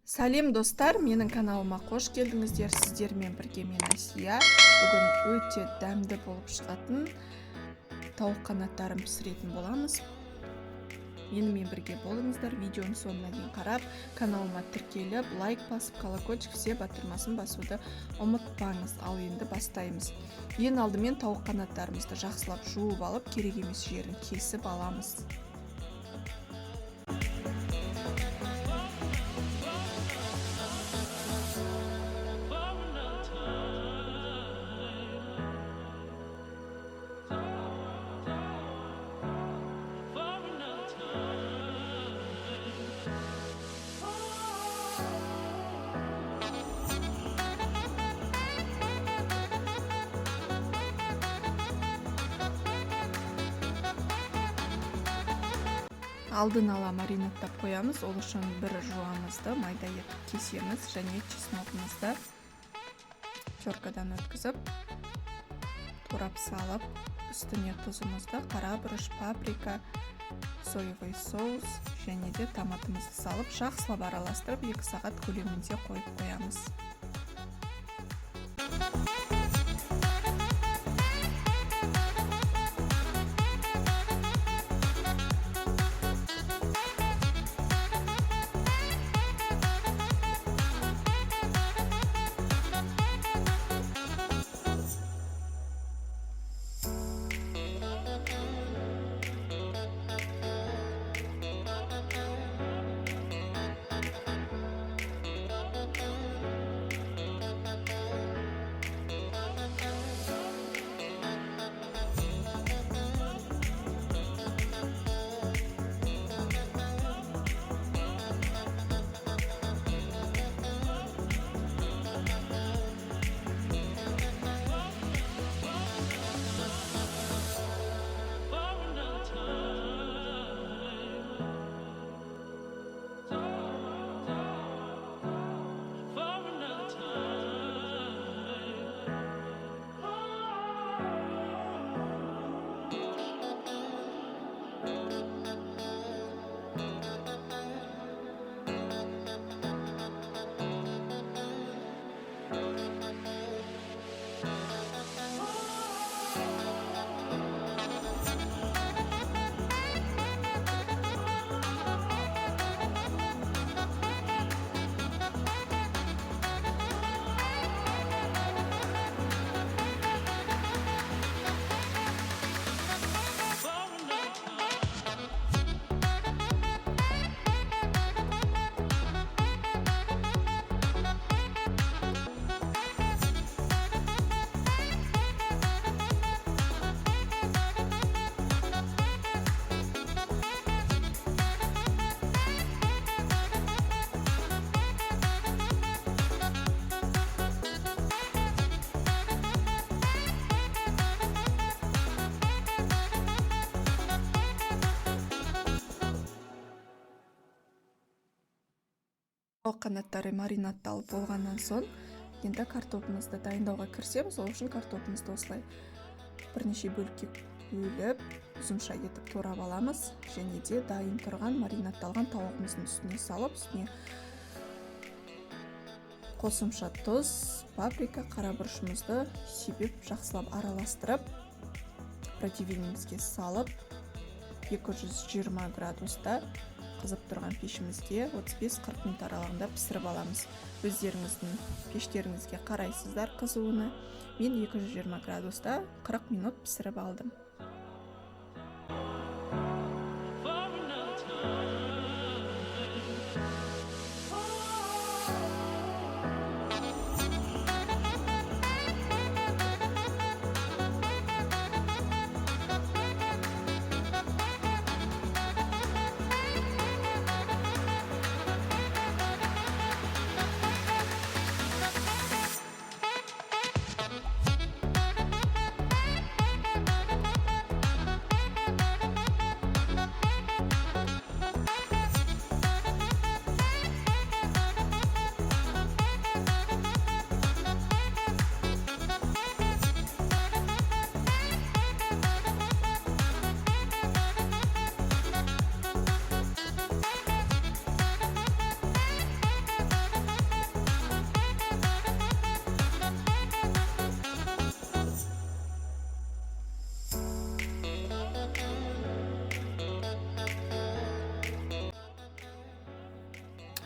Сәлем достар, менің каналыма қош келдіңіздер. Сіздермен бірге мен Асия. Бүгін өте дәмді болып шығатын тауық қанаттарын пісіретін боламыз. Менімен бірге болыңыздар. Видеоның соңына дейін қарап, каналыма тіркеліп, лайк басып, колокольчик все батырмасын басуды ұмытпаңыз. Ал енді бастаймыз. Ең алдымен тауық қанаттарымызды жақсылап жуып алып, керек емес жерін кесіп аламыз. Алдын ала маринадтап қоямыз. Ол үшін бір жуамызды майда етіп кесеміз және чесногымызды теркадан өткізіп, турап салып, үстіне тұзымызды, қара бұрыш, паприка, соевый соус және де томатымызды салып, жақсылап араластырып 2 сағат көлемінде қойып қоямыз. Тауық қанаттары маринадталып болғаннан соң, енді картопымызды дайындауға кірісеміз. Ол үшін картопымызды осылай бірнеше бөлікке бөліп, ұзынша етіп турап аламыз. Және де дайын тұрған маринадталған тауығымыздың үстіне салып, үстіне қосымша тұз, паприка, қара бұрышымызды себеп жақсылап араластырып, противенімізге салып, 220 градуста қызып тұрған пешімізге 35-40 минут аралығында пісіріп аламыз. Өздеріңіздің пештеріңізге қарайсыздар қызуыны. Мен 220 градуста 40 минут пісіріп алдым.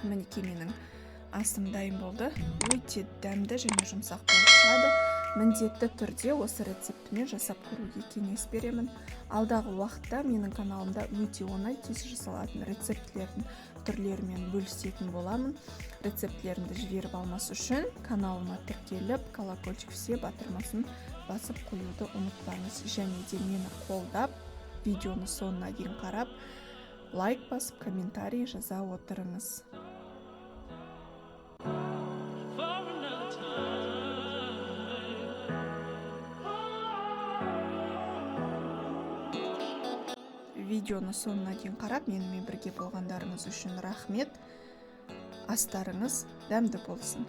мінекей менің асым дайын болды. Өте дәмді және жұмсақ болып шығады. Міндетті түрде осы рецептімен жасап көруге кеңес беремін. Алдағы уақытта менің каналымда өте оңай тез жасалатын рецептілердің түрлерімен бөлісетін боламын. Рецептілерімді жіберіп алмас үшін каналыма тіркеліп, колокольчик все батырмасын басып қоюды ұмытпаңыз. Және де мені қолдап, видеоны соңына дейін қарап, лайк басып, комментарий жаза отырыңыз. Видеоны соңына дейін қарап, менімен бірге болғандарыңыз үшін рахмет. Астарыңыз дәмді болсын.